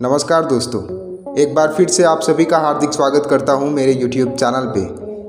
नमस्कार दोस्तों, एक बार फिर से आप सभी का हार्दिक स्वागत करता हूं मेरे YouTube चैनल पे।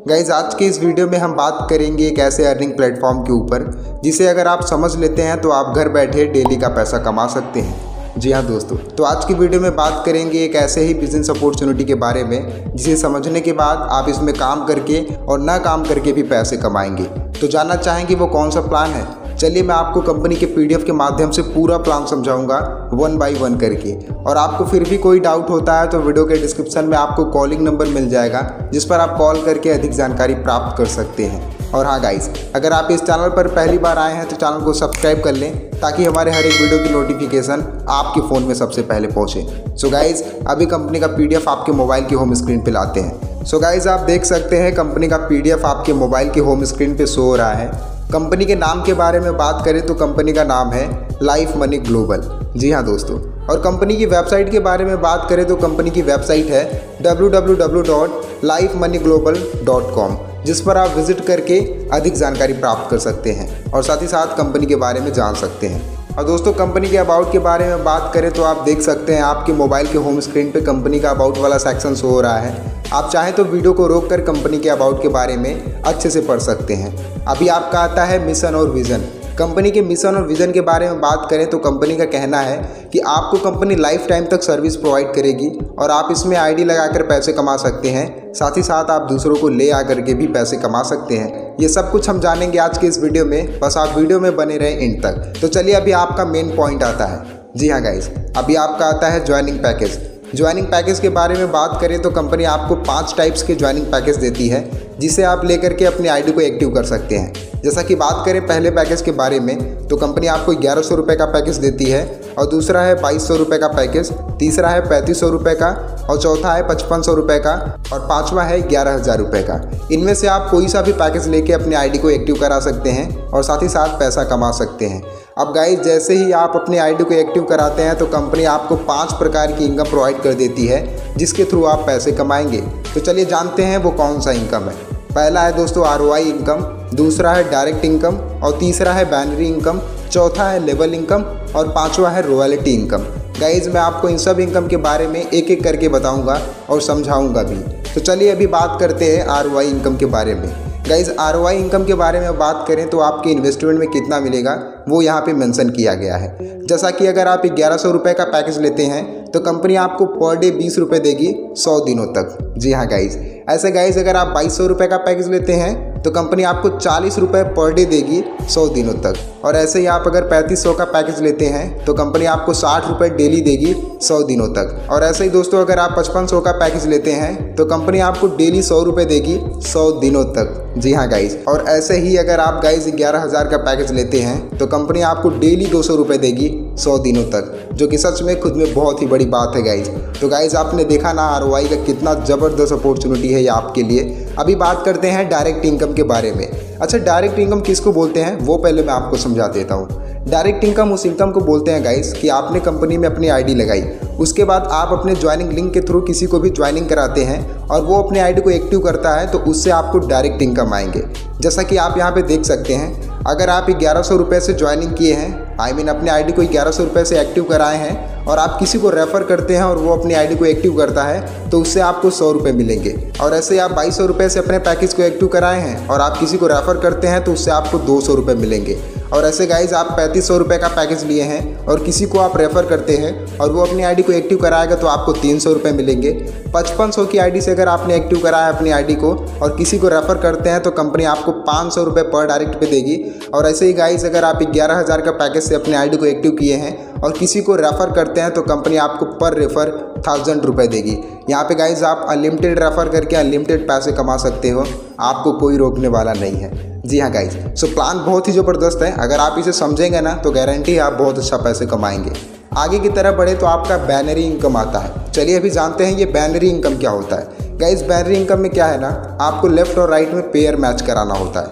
गाइज, आज के इस वीडियो में हम बात करेंगे एक ऐसे अर्निंग प्लेटफॉर्म के ऊपर जिसे अगर आप समझ लेते हैं तो आप घर बैठे डेली का पैसा कमा सकते हैं। जी हाँ दोस्तों, तो आज की वीडियो में बात करेंगे एक ऐसे ही बिजनेस अपॉर्चुनिटी के बारे में जिसे समझने के बाद आप इसमें काम करके और ना काम करके भी पैसे कमाएंगे। तो जानना चाहेंगे वो कौन सा प्लान है? चलिए मैं आपको कंपनी के PDF के माध्यम से पूरा प्लान समझाऊंगा 1 बाय 1 करके। और आपको फिर भी कोई डाउट होता है तो वीडियो के डिस्क्रिप्शन में आपको कॉलिंग नंबर मिल जाएगा जिस पर आप कॉल करके अधिक जानकारी प्राप्त कर सकते हैं। और हाँ गाइस, अगर आप इस चैनल पर पहली बार आए हैं तो चैनल को सब्सक्राइब कर लें ताकि हमारे हर एक वीडियो की नोटिफिकेशन आपके फ़ोन में सबसे पहले पहुँचे। सो गाइस, अभी कंपनी का PDF आपके मोबाइल की होम स्क्रीन पर लाते हैं। सो गाइस, आप देख सकते हैं कंपनी का PDF आपके मोबाइल की होम स्क्रीन पर शो हो रहा है। कंपनी के नाम के बारे में बात करें तो कंपनी का नाम है लाइफ मनी ग्लोबल। जी हाँ दोस्तों, और कंपनी की वेबसाइट के बारे में बात करें तो कंपनी की वेबसाइट है www.lifemoneyglobal.com, जिस पर आप विजिट करके अधिक जानकारी प्राप्त कर सकते हैं और साथ ही साथ कंपनी के बारे में जान सकते हैं। और दोस्तों, कंपनी के अबाउट के बारे में बात करें तो आप देख सकते हैं आपके मोबाइल के होम स्क्रीन पे कंपनी का अबाउट वाला सेक्शन शो हो रहा है। आप चाहें तो वीडियो को रोककर कंपनी के अबाउट के बारे में अच्छे से पढ़ सकते हैं। अभी आपका आता है मिशन और विज़न। कंपनी के मिशन और विज़न के बारे में बात करें तो कंपनी का कहना है कि आपको कंपनी लाइफ टाइम तक सर्विस प्रोवाइड करेगी और आप इसमें ID लगाकर पैसे कमा सकते हैं। साथ ही साथ आप दूसरों को ले आकर के भी पैसे कमा सकते हैं। ये सब कुछ हम जानेंगे आज के इस वीडियो में, बस आप वीडियो में बने रहें एंड तक। तो चलिए अभी आपका मेन पॉइंट आता है। जी हाँ गाइस, अभी आपका आता है ज्वाइनिंग पैकेज। ज्वाइनिंग पैकेज के बारे में बात करें तो कंपनी आपको 5 टाइप्स के ज्वाइनिंग पैकेज देती है जिसे आप लेकर के अपनी ID को एक्टिव कर सकते हैं। जैसा कि बात करें पहले पैकेज के बारे में तो कंपनी आपको 1100 रुपये का पैकेज देती है, और दूसरा है 2200 रुपये का पैकेज, तीसरा है 3500 रुपये का, और चौथा है 5500 रुपये का, और पाँचवा है 11000 रुपये का। इनमें से आप कोई सा भी पैकेज लेके अपनी ID को एक्टिव करा सकते हैं और साथ ही साथ पैसा कमा सकते हैं। अब गाइस, जैसे ही आप अपनी ID को एक्टिव कराते हैं तो कंपनी आपको 5 प्रकार की इनकम प्रोवाइड कर देती है जिसके थ्रू आप पैसे कमाएंगे। तो चलिए जानते हैं वो कौन सा इनकम है। पहला है दोस्तों ROI इनकम, दूसरा है डायरेक्ट इनकम, और तीसरा है बाइनरी इनकम, चौथा है लेवल इनकम, और पांचवा है रॉयल्टी इनकम। गाइज, मैं आपको इन सब इनकम के बारे में एक एक करके बताऊंगा और समझाऊंगा भी। तो चलिए अभी बात करते हैं ROI इनकम के बारे में। गाइज, ROI इनकम के बारे में बात करें तो आपके इन्वेस्टमेंट में कितना मिलेगा वो यहाँ पे मेंशन किया गया है। जैसा कि अगर आप 1100 रुपये का पैकेज लेते हैं तो कंपनी आपको पर डे 20 रुपये देगी 100 दिनों तक। जी हाँ गाइज, ऐसे गाइज अगर आप 2200 रुपये का पैकेज लेते हैं तो कंपनी आपको 40 रुपये पर डे देगी 100 दिनों तक। और ऐसे ही आप अगर 3500 का पैकेज लेते हैं तो कंपनी आपको 60 रुपये डेली देगी 100 दिनों तक। और ऐसे ही दोस्तों, अगर आप 5500 का पैकेज लेते हैं तो कंपनी आपको डेली 100 रुपये देगी 100 दिनों तक। जी हाँ गाइज, और ऐसे ही अगर आप गाइज 11000 का पैकेज लेते हैं तो कंपनी आपको डेली 200 रुपये देगी 100 दिनों तक, जो कि सच में खुद में बहुत ही बड़ी बात है गाइज। तो गाइज, आपने देखा ना ROI का कितना ज़बरदस्त अपॉर्चुनिटी है ये आपके लिए। अभी बात करते हैं डायरेक्ट इनकम के बारे में। अच्छा, डायरेक्ट इनकम किसको बोलते हैं वो पहले मैं आपको समझा देता हूँ। डायरेक्ट इनकम उस इनकम को बोलते हैं गाइस कि आपने कंपनी में अपनी ID लगाई, उसके बाद आप अपने ज्वाइनिंग लिंक के थ्रू किसी को भी ज्वाइनिंग कराते हैं और वो अपने ID को एक्टिव करता है तो उससे आपको डायरेक्ट इनकम आएंगे। जैसा कि आप यहाँ पे देख सकते हैं, अगर आप 1100 रुपये से ज्वाइनिंग किए हैं, अपने ID को 1100 रुपये से एक्टिव कराए हैं, और आप किसी को रेफ़र करते हैं और वो अपनी ID को एक्टिव करता है तो उससे आपको 100 रुपये मिलेंगे। और ऐसे आप 2200 रुपये से अपने पैकेज को एक्टिव कराए हैं और आप किसी को रेफ़र करते हैं तो उससे आपको 200 रुपये मिलेंगे। और ऐसे गाइज आप 3500 रुपये का पैकेज लिए हैं और किसी को आप रेफ़र करते हैं और वो अपनी ID को एक्टिव कराएगा तो आपको 300 रुपये मिलेंगे। 5500 की ID से अगर आपने एक्टिव कराया अपनी ID को और किसी को रेफ़र करते हैं तो कंपनी आपको 500 रुपये पर डायरेक्ट पे देगी। और ऐसे ही गाइज अगर आप 11000 का पैकेज से अपने ID को एक्टिव किए हैं और किसी को रेफ़र करते हैं तो कंपनी आपको पर रेफ़र 1000 रुपये देगी। यहाँ पे गाइज आप अनलिमिटेड रेफ़र करके अनलिमिटेड पैसे कमा सकते हो, आपको कोई रोकने वाला नहीं है। जी हाँ गाइज, सो प्लान बहुत ही ज़बरदस्त है। अगर आप इसे समझेंगे ना तो गारंटी है आप बहुत अच्छा पैसे कमाएंगे। आगे की तरफ बढ़े तो आपका बैनरी इनकम आता है। चलिए अभी जानते हैं ये बैनरी इनकम क्या होता है। गाइज, बैनरी इनकम में क्या है ना, आपको लेफ्ट और राइट में पेयर मैच कराना होता है।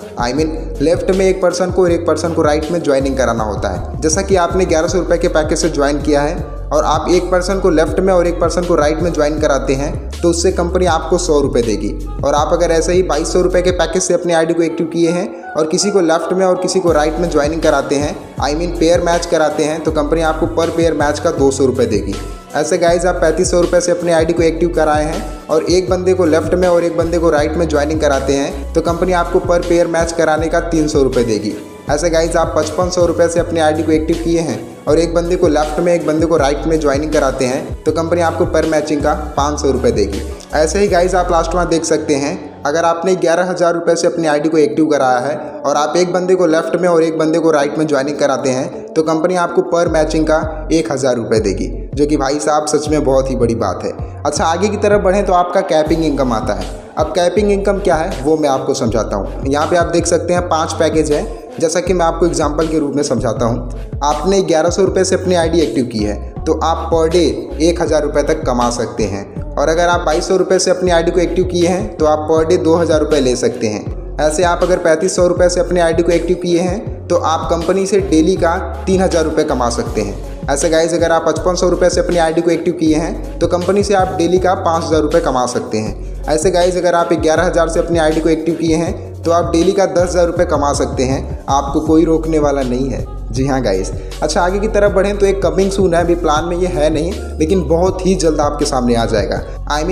लेफ्ट में एक पर्सन को और एक पर्सन को राइट में ज्वाइनिंग कराना होता है। जैसा कि आपने 1100 रुपये के पैकेज से ज्वाइन किया है और आप एक पर्सन को लेफ्ट में और एक पर्सन को राइट में ज्वाइन कराते हैं तो उससे कंपनी आपको 100 रुपये देगी। और आप अगर ऐसे ही 2200 रुपये के पैकेज से अपनी ID को एक्टिव किए हैं और किसी को लेफ्ट में और किसी को राइट में ज्वाइनिंग कराते हैं, पेयर मैच कराते हैं, तो कंपनी आपको पर पेयर मैच का 200 रुपये देगी। ऐसे गाइज आप 3500 रुपये से अपने आईडी को एक्टिव कराए हैं और एक बंदे को लेफ्ट में और एक बंदे को राइट में ज्वाइनिंग कराते हैं तो कंपनी आपको पर पेयर मैच कराने का 300 रुपये देगी। ऐसे गाइज आप 5500 रुपये से अपने आईडी को एक्टिव किए हैं और एक बंदे को लेफ्ट में एक बंदे को राइट में ज्वाइनिंग कराते हैं तो कंपनी आपको पर मैचिंग का 500 रुपये देगी। ऐसे ही गाइज आप लास्ट में देख सकते हैं, अगर आपने 11,000 रुपये से अपनी आईडी को एक्टिव कराया है और आप एक बंदे को लेफ्ट में और एक बंदे को राइट में ज्वाइनिंग कराते हैं तो कंपनी आपको पर मैचिंग का 1,000 रुपये देगी, जो कि भाई साहब सच में बहुत ही बड़ी बात है। अच्छा, आगे की तरफ बढ़ें तो आपका कैपिंग इनकम आता है। अब कैपिंग इनकम क्या है वो मैं आपको समझाता हूँ। यहाँ पे आप देख सकते हैं 5 पैकेज है, जैसा कि मैं आपको एग्जांपल के रूप में समझाता हूँ। आपने 1100 रुपये से अपनी आईडी एक्टिव की है तो आप पर डे 1,000 रुपये तक कमा सकते हैं, और अगर आप 2200 रुपये से अपनी आईडी को एक्टिव किए हैं तो आप पर डे 2,000 रुपये ले सकते हैं। ऐसे आप अगर 3500 रुपये से अपनी आईडी को एक्टिव किए हैं तो आप कंपनी से डेली का 3,000 रुपये कमा सकते हैं। ऐसे गाइज अगर आप 5500 रुपये से अपनी आईडी को एक्टिव किए हैं तो कंपनी से आप डेली का 5,000 रुपये कमा सकते हैं। ऐसे गाइज अगर आप 11,000 से अपनी आईडी को एक्टिव किए हैं तो आप डेली का 10,000 रुपये कमा सकते हैं, आपको कोई रोकने वाला नहीं है। जी हाँ गाइस। अच्छा, आगे की तरफ बढ़ें तो एक कमिंग सून है, अभी प्लान में ये है नहीं लेकिन बहुत ही जल्द आपके सामने आ जाएगा।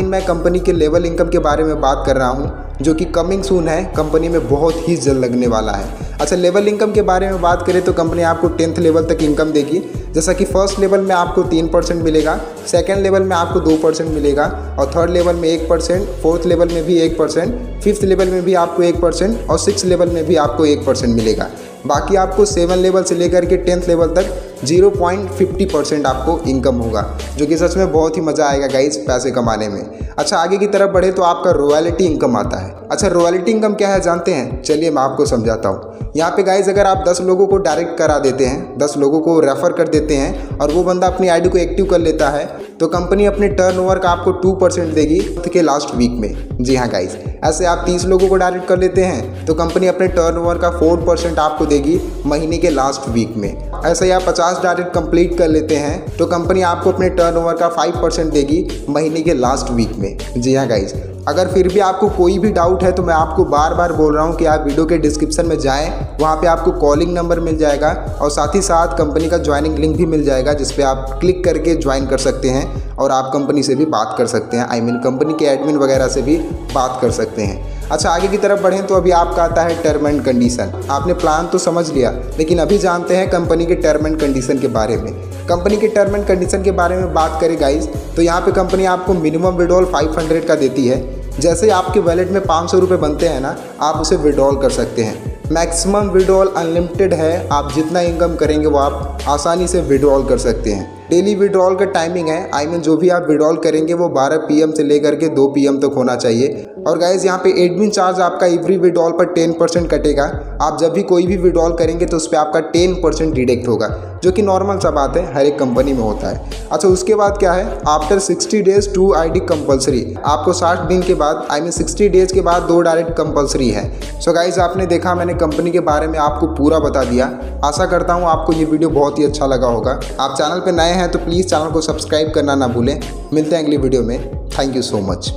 मैं कंपनी के लेवल इनकम के बारे में बात कर रहा हूँ जो कि कमिंग सून है, कंपनी में बहुत ही जल्द लगने वाला है। अच्छा, लेवल इनकम के बारे में बात करें तो कंपनी आपको 10th लेवल तक इनकम देगी, जैसा कि फर्स्ट लेवल में आपको 3% मिलेगा, सेकंड लेवल में आपको 2% मिलेगा और थर्ड लेवल में 1%, फोर्थ लेवल में भी 1%, फिफ्थ लेवल में भी आपको 1% और 6th लेवल में भी आपको 1% मिलेगा। बाकी आपको 7 लेवल से लेकर के 10th लेवल तक 0.50% आपको इनकम होगा, जो कि सच में बहुत ही मज़ा आएगा गाइस पैसे कमाने में। अच्छा, आगे की तरफ बढ़े तो आपका रॉयल्टी इनकम आता है। अच्छा, रॉयल्टी इनकम क्या है जानते हैं? चलिए मैं आपको समझाता हूँ। यहाँ पे गाइस अगर आप 10 लोगों को डायरेक्ट करा देते हैं, 10 लोगों को रेफ़र कर देते हैं और वो बंदा अपनी आईडी को एक्टिव कर लेता है तो कंपनी अपने टर्नओवर का आपको 2% देगी के लास्ट वीक में। जी हाँ गाइस। ऐसे आप 30 लोगों को डायरेक्ट कर लेते हैं तो कंपनी अपने टर्नओवर का 4% आपको देगी महीने के लास्ट वीक में। ऐसे ही आप 50 डायरेक्ट कंप्लीट कर लेते हैं तो कंपनी आपको अपने टर्नओवर का 5% देगी महीने के लास्ट वीक में। जी हाँ गाइस। अगर फिर भी आपको कोई भी डाउट है तो मैं आपको बार बार बोल रहा हूँ कि आप वीडियो के डिस्क्रिप्शन में जाएं, वहाँ पे आपको कॉलिंग नंबर मिल जाएगा और साथ ही साथ कंपनी का ज्वाइनिंग लिंक भी मिल जाएगा, जिस पे आप क्लिक करके ज्वाइन कर सकते हैं और आप कंपनी से भी बात कर सकते हैं। कंपनी के एडमिन वगैरह से भी बात कर सकते हैं। अच्छा, आगे की तरफ बढ़ें तो अभी आपका आता है टर्म एंड कंडीशन। आपने प्लान तो समझ लिया, लेकिन अभी जानते हैं कंपनी के टर्म एंड कंडीशन के बारे में। कंपनी के टर्म एंड कंडीशन के बारे में बात करें गाइस तो यहाँ पे कंपनी आपको मिनिमम विड्रॉल 500 का देती है। जैसे आपके वैलेट में 500 रुपये बनते हैं ना, आप उसे विड्रॉल कर सकते हैं। मैक्सिमम विड्रॉल अनलिमिटेड है, आप जितना इनकम करेंगे वो आप आसानी से विड्रॉल कर सकते हैं। डेली विड्रॉल का टाइमिंग है, जो भी आप विड्रॉल करेंगे वो 12 PM से लेकर के 2 PM तक होना चाहिए। और गाइज यहाँ पे एडमिन चार्ज आपका एवरी विड्रॉल पर 10% कटेगा। आप जब भी कोई भी विड्रॉल करेंगे तो उस पर आपका 10% डिडक्ट होगा, जो कि नॉर्मल सा बात है, हर एक कंपनी में होता है। अच्छा, उसके बाद क्या है, आफ्टर 60 डेज 2 ID कंपलसरी। आपको 60 दिन के बाद 60 डेज के बाद 2 डायरेक्ट कंपलसरी है। सो गाइज आपने देखा, मैंने कंपनी के बारे में आपको पूरा बता दिया। आशा करता हूँ आपको ये वीडियो बहुत ही अच्छा लगा होगा। आप चैनल पर नए हैं तो प्लीज़ चैनल को सब्सक्राइब करना ना भूलें। मिलते हैं अगली वीडियो में। Thank you so much.